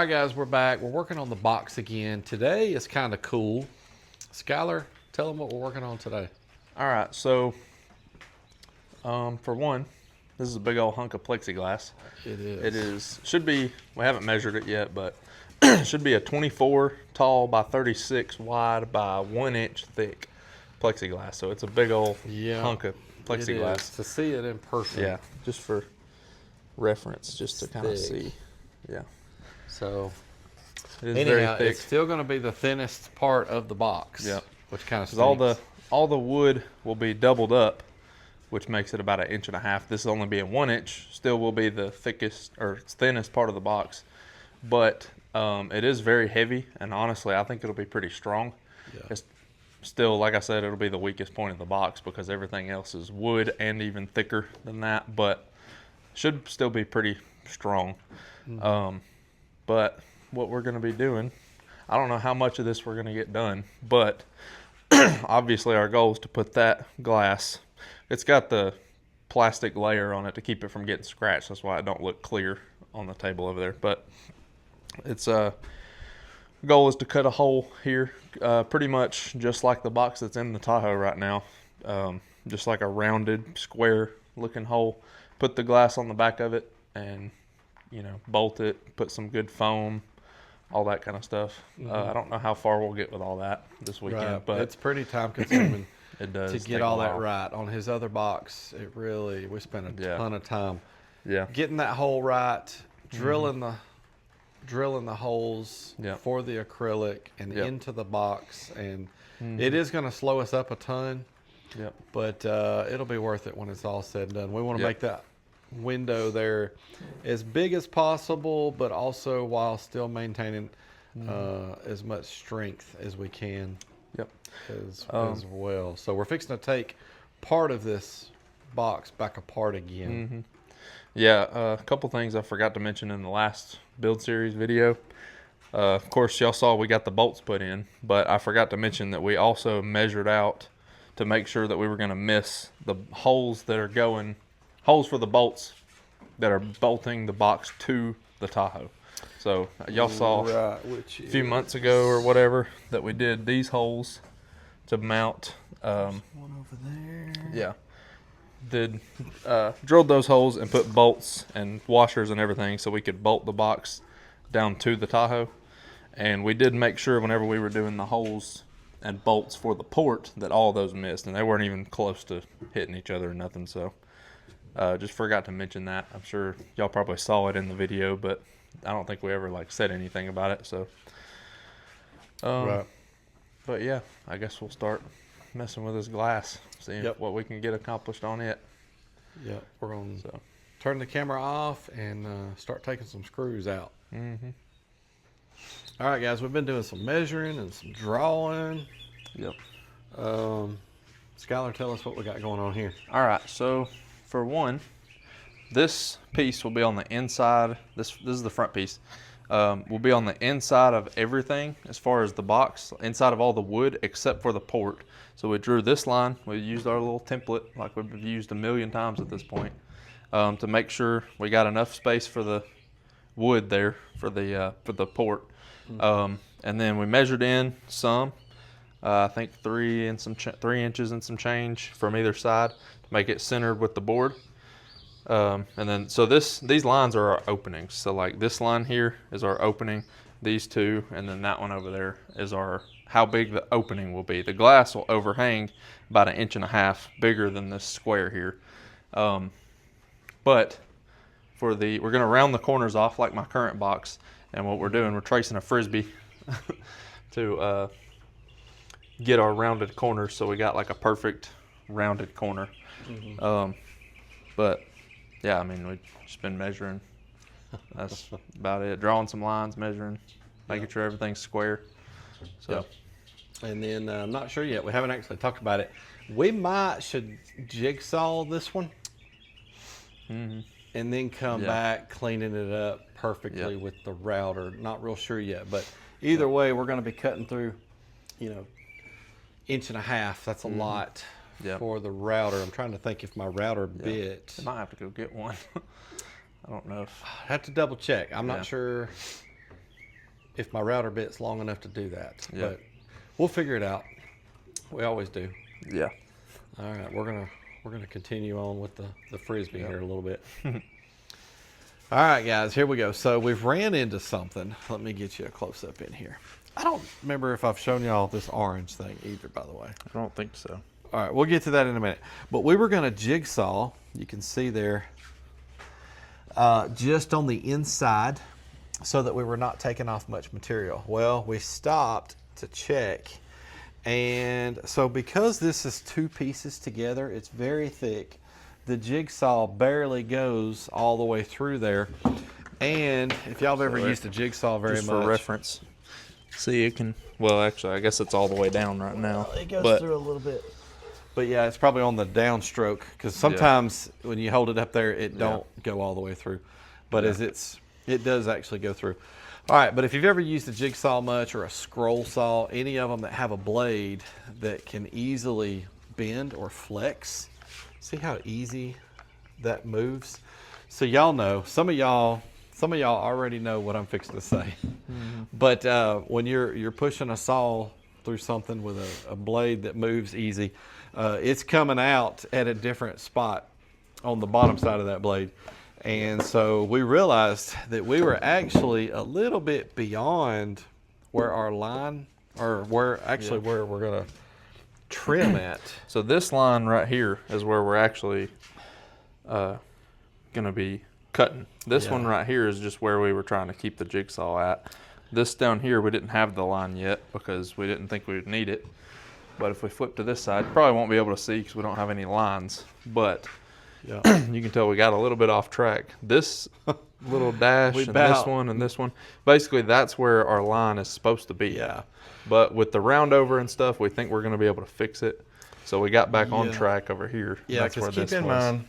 right, guys, we're back. We're working on the box again. Today is kind of cool. Skylar, tell them what we're working on today. All right, so for one, this is a big old hunk of plexiglass. It is. It is, should be, we haven't measured it yet, but should be a 24 tall by 36 wide by 1 inch thick plexiglass. So it's a big old hunk of plexiglass. It is. To see it in person. Yeah, just for reference, just to kind of see. Yeah. So It is anyhow, very thick. it's still going to be the thinnest part of the box. Yep. Which kind of Because all the wood will be doubled up, which makes it about 1.5 inches. This only being 1 inch, still will be the thickest or thinnest part of the box. But it is very heavy, and honestly, I think it'll be pretty strong. Yeah. It's still, like I said, it'll be the weakest point of the box because everything else is wood and even thicker than that, but should still be pretty strong. Mm-hmm. But what we're going to be doing, I don't know how much of this we're going to get done, but obviously our goal is to put that glass, it's got the plastic layer on it to keep it from getting scratched. That's why it don't look clear on the table over there. But it's goal is to cut a hole here, pretty much just like the box that's in the Tahoe right now, just like a rounded square looking hole. Put the glass on the back of it and bolt it, put some good foam, all that kind of stuff. I don't know how far we'll get with all that this weekend, but it's pretty time consuming. It does to get all that right. On his other box, we spent a ton of time getting that hole right, drilling the holes for the acrylic and into the box, and it is going to slow us up a ton. But it'll be worth it when it's all said and done. We want to make that window there as big as possible, but also while still maintaining as much strength as we can. As well. So we're fixing to take part of this box back apart again. A couple things I forgot to mention in the last build series video. Of course, y'all saw we got the bolts put in, but I forgot to mention that we also measured out to make sure that we were going to miss the holes that are holes for the bolts that are bolting the box to the Tahoe. So y'all saw a few months ago or whatever that we did these holes to mount. One over there. Drilled those holes and put bolts and washers and everything so we could bolt the box down to the Tahoe. And we did make sure whenever we were doing the holes and bolts for the port that all those missed, and they weren't even close to hitting each other or nothing. So just forgot to mention that. I'm sure y'all probably saw it in the video, but I don't think we ever said anything about it. So but yeah, I guess we'll start messing with this glass, seeing what we can get accomplished on it. We're going to turn the camera off and start taking some screws out. All right, guys, we've been doing some measuring and some drawing. Skylar, tell us what we got going on here. All right, so for one, this piece will be on the inside. This is the front piece. Will be on the inside of everything as far as the box, inside of all the wood except for the port. So we drew this line. We used our little template like we've used a million times at this point to make sure we got enough space for the wood there for the port. And then we measured in some, I think 3 inches and some change from either side to make it centered with the board. And then, so these lines are our openings. So like this line here is our opening, these two, and then that one over there is how big the opening will be. The glass will overhang about 1.5 inches bigger than this square here. But we're going to round the corners off like my current box. And what we're doing, we're tracing a Frisbee to get our rounded corners. So we got like a perfect rounded corner. But yeah, I mean, we've just been measuring. That's about it. Drawing some lines, measuring, making sure everything's square. So, and then I'm not sure yet. We haven't actually talked about it. We should jigsaw this one, and then come back cleaning it up perfectly with the router. Not real sure yet, but either way, we're going to be cutting through, 1.5 inches. That's a lot. For the router. I'm trying to think if my router bit. I might have to go get one. I don't know if I have to double check. I'm not sure. if my router bit's long enough to do that. Yeah. But we'll figure it out. We always do. Yeah. All right, we're gonna continue on with the Frisbee here a little bit. All right, guys, here we go. So we've ran into something. Let me get you a close up in here. I don't remember if I've shown y'all this orange thing either, by the way. I don't think so. All right, we'll get to that in a minute. But we were gonna jigsaw. You can see there, just on the inside, so that we were not taking off much material. Well, we stopped to check, and so because this is two pieces together, it's very thick. The jigsaw barely goes all the way through there. And if y'all have ever used a jigsaw very much, for reference, see, it can. Well, actually, I guess it's all the way down right now. It goes through a little bit. But yeah, it's probably on the downstroke, because sometimes when you hold it up there, it don't go all the way through. But it does actually go through. All right, but if you've ever used a jigsaw much, or a scroll saw, any of them that have a blade that can easily bend or flex, see how easy that moves? So y'all know, some of y'all already know what I'm fixing to say. Mm-hmm. But when you're pushing a saw through something with a blade that moves easy, it's coming out at a different spot on the bottom side of that blade. And so we realized that we were actually a little bit beyond where our line, or where we're gonna trim at. So this line right here is where we're actually gonna be cutting. This one right here is just where we were trying to keep the jigsaw at. This down here, we didn't have the line yet because we didn't think we would need it. But if we flip to this side, probably won't be able to see because we don't have any lines. But you can tell we got a little bit off track. This little dash and this one, basically that's where our line is supposed to be. Yeah. But with the round over and stuff, we think we're going to be able to fix it. So we got back on track over here. Yeah, because keep in mind,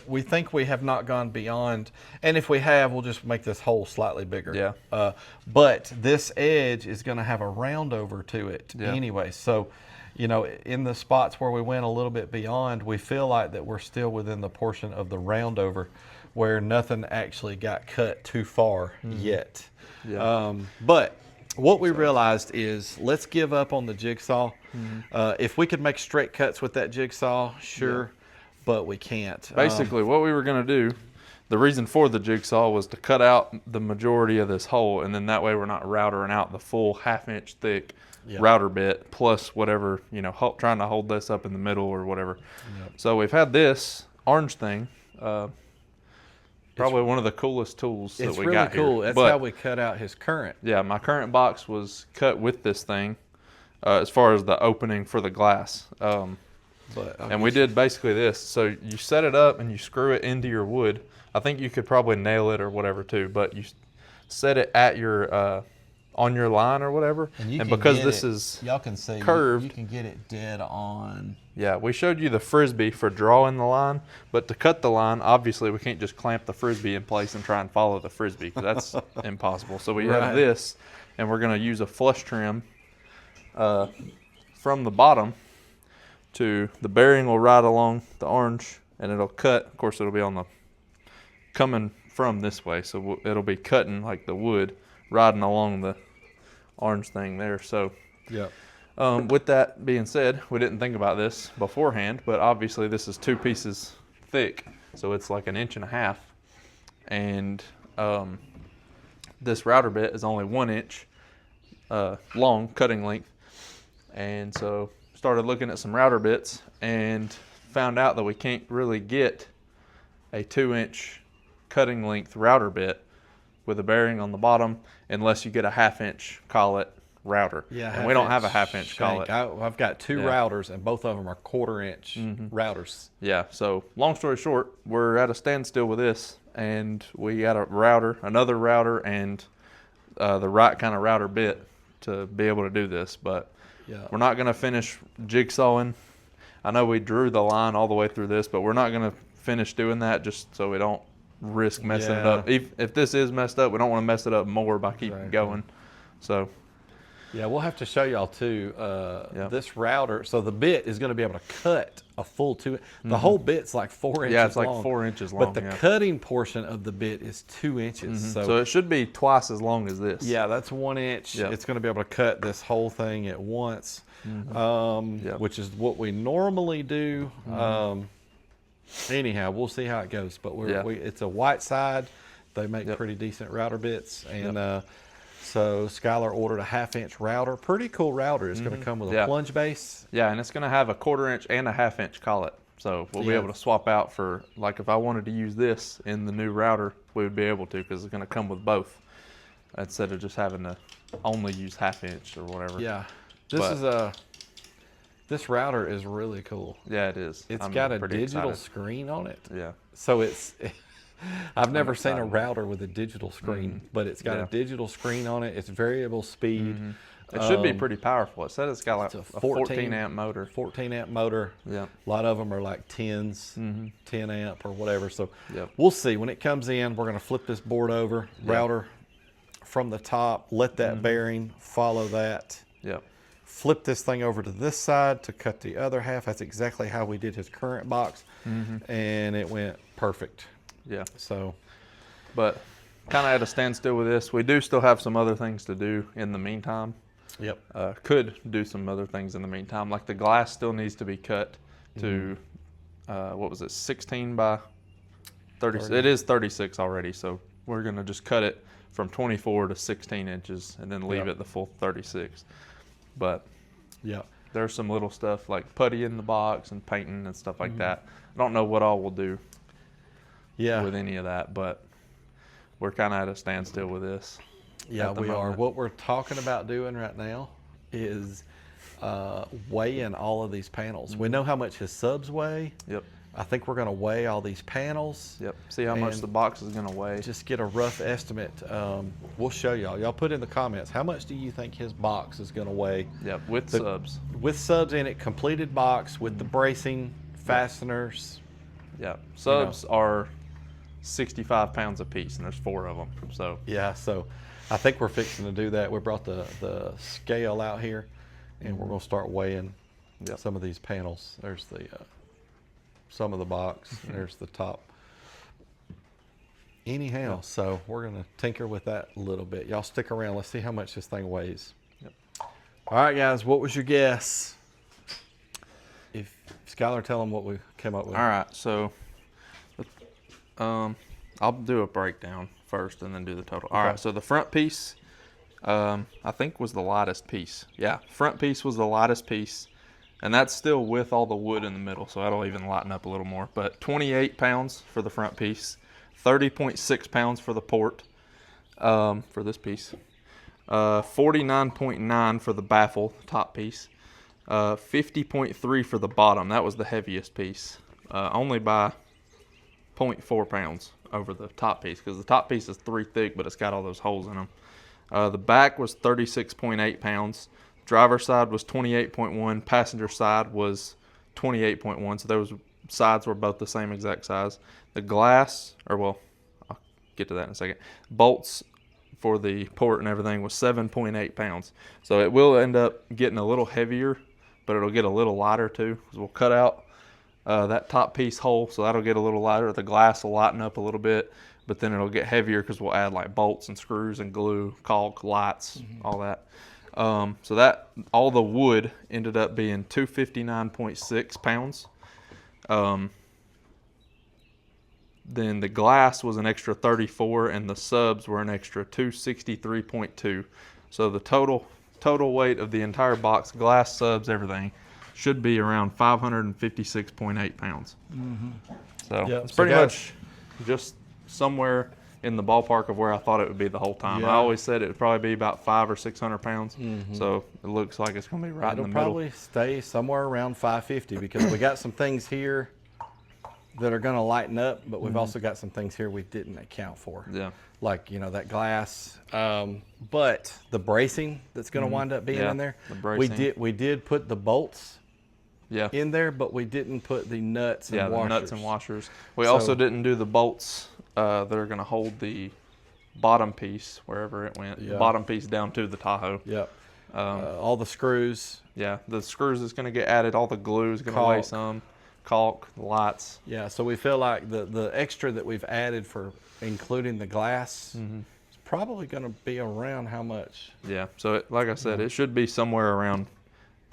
we think we have not gone beyond, and if we have, we'll just make this hole slightly bigger. Yeah. But this edge is going to have a round over to it anyway. So, in the spots where we went a little bit beyond, we feel like that we're still within the portion of the round over where nothing actually got cut too far yet. Yeah. But what we realized is, let's give up on the jigsaw. If we could make straight cuts with that jigsaw, sure, but we can't. Basically, what we were going to do, the reason for the jigsaw was to cut out the majority of this hole, and then that way we're not routering out the full half-inch thick router bit, plus whatever, trying to hold this up in the middle or whatever. So we've had this orange thing, probably one of the coolest tools that we got here. It's really cool. That's how we cut out his current. Yeah, my current box was cut with this thing, as far as the opening for the glass. And we did basically this. So you set it up and you screw it into your wood. I think you could probably nail it or whatever too, but you set it at your on your line or whatever. And because this is y'all can see curved, you can get it dead on. Yeah, we showed you the Frisbee for drawing the line, but to cut the line, obviously we can't just clamp the Frisbee in place and try and follow the Frisbee, because that's impossible. So we have this, and we're going to use a flush trim from the bottom to the bearing will ride along the orange, and it'll cut. Of course, it'll be on the coming from this way, so it'll be cutting like the wood, riding along the orange thing there. So with that being said, we didn't think about this beforehand, but obviously this is 2 pieces thick, so it's like 1.5 inches, and this router bit is only 1 inch long cutting length. And so started looking at some router bits and found out that we can't really get a 2-inch cutting length router bit with a bearing on the bottom unless you get a 1/2 inch collet router. Yeah, and we don't have a 1/2 inch collet. I've got 2 routers, and both of them are 1/4 inch routers. Yeah, so long story short, we're at a standstill with this, and we got a router, another router, and the right kind of router bit to be able to do this. But we're not going to finish jigsawing. I know we drew the line all the way through this, but we're not going to finish doing that just so we don't risk messing it up. If this is messed up, we don't want to mess it up more by keeping going. So Yeah, we'll have to show y'all too. This router, so the bit is going to be able to cut a full 2. The whole bit's like 4 inches long. Yeah, it's like 4 inches long. But the cutting portion of the bit is 2 inches. So it should be twice as long as this. Yeah, that's 1 inch. Yep. It's going to be able to cut this whole thing at once, which is what we normally do. Anyhow, we'll see how it goes. But it's a white side. They make pretty decent router bits, and so Skylar ordered a 1/2-inch router. Pretty cool router. It's going to come with a plunge base. Yeah, and it's going to have a 1/4 inch and a 1/2 inch collet. So we'll be able to swap out for, like, if I wanted to use this in the new router, we would be able to, because it's going to come with both instead of just having to only use 1/2 inch or whatever. Yeah, this router is really cool. Yeah, it is. It's got a digital screen on it. Yeah. So I've never seen a router with a digital screen, but it's got a digital screen on it. It's variable speed. It should be pretty powerful. It said it's got like a 14 amp motor. 14 amp motor. Yeah. A lot of them are like 10 amp or whatever. So we'll see. When it comes in, we're going to flip this board over, router from the top, let that bearing follow that. Yep. Flip this thing over to this side to cut the other half. That's exactly how we did his current box. And it went perfect. Yeah. So, but kind of at a standstill with this. We do still have some other things to do in the meantime. Yep. Could do some other things in the meantime. Like the glass still needs to be cut to, what was it, 16 by 30? It is 36 already. So we're going to just cut it from 24 to 16 inches and then leave it the full 36. But there's some little stuff like putty in the box and painting and stuff like that. I don't know what all we'll do with any of that, but we're kind of at a standstill with this. Yeah, we are. What we're talking about doing right now is weighing all of these panels. We know how much his subs weigh. Yep. I think we're going to weigh all these panels. Yep. See how much the box is going to weigh. Just get a rough estimate. We'll show y'all. Y'all put in the comments, how much do you think his box is going to weigh? Yep, with subs. With subs in it, completed box with the bracing, fasteners. Yeah, subs are 65 pounds a piece, and there's 4 of them. So yeah, so I think we're fixing to do that. We brought the scale out here, and we're going to start weighing some of these panels. There's the some of the box. There's the top. Anyhow, so we're going to tinker with that a little bit. Y'all stick around. Let's see how much this thing weighs. Yep. All right, guys, what was your guess? If Skylar, tell them what we came up with. All right, so I'll do a breakdown first and then do the total. All right, so the front piece, I think was the lightest piece. Yeah, front piece was the lightest piece, and that's still with all the wood in the middle, so that'll even lighten up a little more. But 28 pounds for the front piece, 30.6 pounds for the port for this piece, 49.9 for the baffle, top piece, 50.3 for the bottom. That was the heaviest piece, only by 0.4 pounds over the top piece, because the top piece is 3 thick, but it's got all those holes in them. The back was 36.8 pounds. Driver side was 28.1. Passenger side was 28.1. So those sides were both the same exact size. The glass, I'll get to that in a second. Bolts for the port and everything was 7.8 pounds. So it will end up getting a little heavier, but it'll get a little lighter too, because we'll cut out that top piece hole, so that'll get a little lighter. The glass will lighten up a little bit, but then it'll get heavier because we'll add like bolts and screws and glue, caulk, lights, all that. So that all the wood ended up being 259.6 pounds. Then the glass was an extra 34, and the subs were an extra 263.2. So the total weight of the entire box, glass, subs, everything, should be around 556.8 pounds. So it's pretty much just somewhere in the ballpark of where I thought it would be the whole time. I always said it would probably be about 500 or 600 pounds. So it looks like it's going to be right in the middle. It'll probably stay somewhere around 550, because we got some things here that are going to lighten up, but we've also got some things here we didn't account for. Yeah. Like, that glass, but the bracing that's going to wind up being in there. The bracing. We did put the bolts in there, but we didn't put the nuts and washers. Yeah, the nuts and washers. We also didn't do the bolts that are going to hold the bottom piece wherever it went. The bottom piece down to the Tahoe. Yep. all the screws. Yeah, the screws is going to get added. All the glue is going to weigh some. Caulk, the lights. Yeah, so we feel like the extra that we've added for including the glass is probably going to be around how much? Yeah, so like I said, it should be somewhere around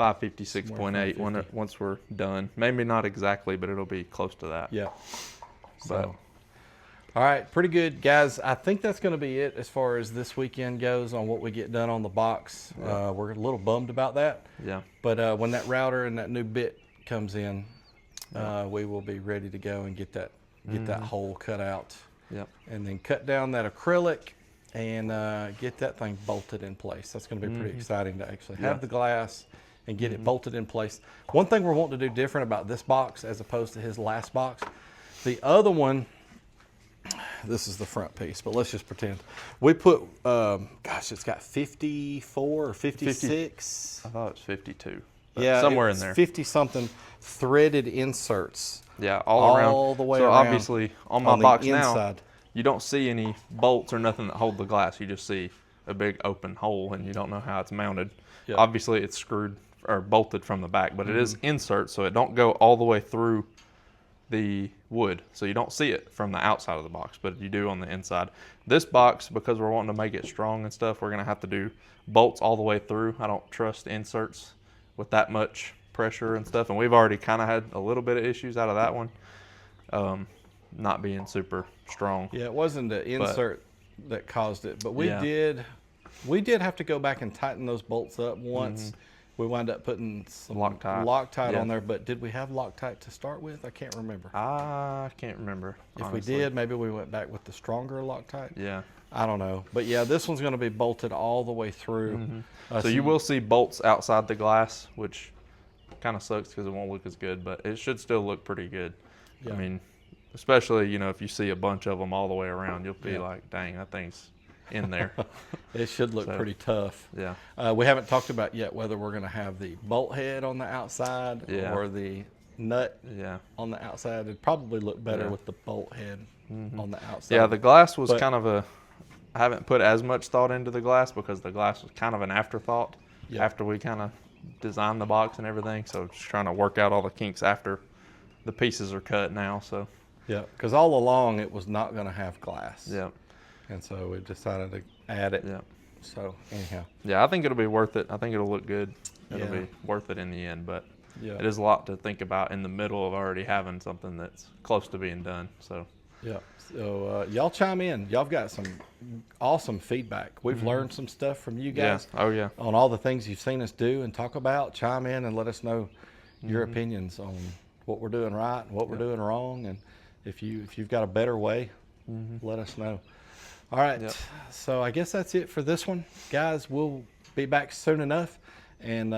556.8 once we're done. Maybe not exactly, but it'll be close to that. Yeah. So, all right, pretty good, guys. I think that's going to be it as far as this weekend goes on what we get done on the box. Yeah. We're a little bummed about that. Yeah. But when that router and that new bit comes in, we will be ready to go and get that hole cut out. Yep. And then cut down that acrylic and get that thing bolted in place. That's going to be pretty exciting to actually have the glass and get it bolted in place. One thing we're wanting to do different about this box as opposed to his last box, the other one, this is the front piece, but let's just pretend. We put, it's got 54 or 56. I thought it was 52. Yeah, somewhere in there. 50-something threaded inserts. Yeah, all around. All the way so around. So obviously, on my box inside. now, you don't see any bolts or nothing that hold the glass. You just see a big open hole, and you don't know how it's mounted. Yep. Obviously, it's screwed or bolted from the back, but it is insert, so it don't go all the way through the wood, so you don't see it from the outside of the box, but you do on the inside. This box, because we're wanting to make it strong and stuff, we're gonna have to do bolts all the way through. I don't trust inserts with that much pressure and stuff, and we've already kind of had a little bit of issues out of that one, not being super strong. Yeah, it wasn't the insert that caused it, but we did have to go back and tighten those bolts up once. We wound up putting some Loctite on there, but did we have Loctite to start with? I can't remember. I can't remember. If honestly. We did, maybe we went back with the stronger Loctite. Yeah. I don't know. But yeah, this one's going to be bolted all the way through. So you will see bolts outside the glass, which kind of sucks because it won't look as good, but it should still look pretty good. Yeah. I mean, especially, if you see a bunch of them all the way around, you'll be like, dang, that thing's in there. It should look pretty tough. Yeah. We haven't talked about yet whether we're going to have the bolt head on the outside or the nut on the outside. It'd probably look better with the bolt head on the outside. Yeah, the glass was kind of I haven't put as much thought into the glass because the glass was kind of an afterthought after we kind of designed the box and everything. So just trying to work out all the kinks after the pieces are cut now. So yeah, because all along it was not going to have glass. Yeah. And so we decided to add it. Yeah. So anyhow. Yeah, I think it'll be worth it. I think it'll look good. It'll be worth it in the end, but it is a lot to think about in the middle of already having something that's close to being done. So yeah. So y'all chime in. Y'all have got some awesome feedback. We've learned some stuff from you guys. Yeah. Oh yeah. On all the things you've seen us do and talk about. Chime in and let us know your opinions on what we're doing right and what we're doing wrong, and if you've got a better way, let us know. All right, so I guess that's it for this one. Guys, we'll be back soon enough, and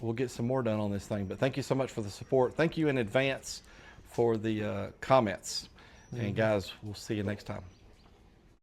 we'll get some more done on this thing. But thank you so much for the support. Thank you in advance for the comments. And guys, we'll see you next time.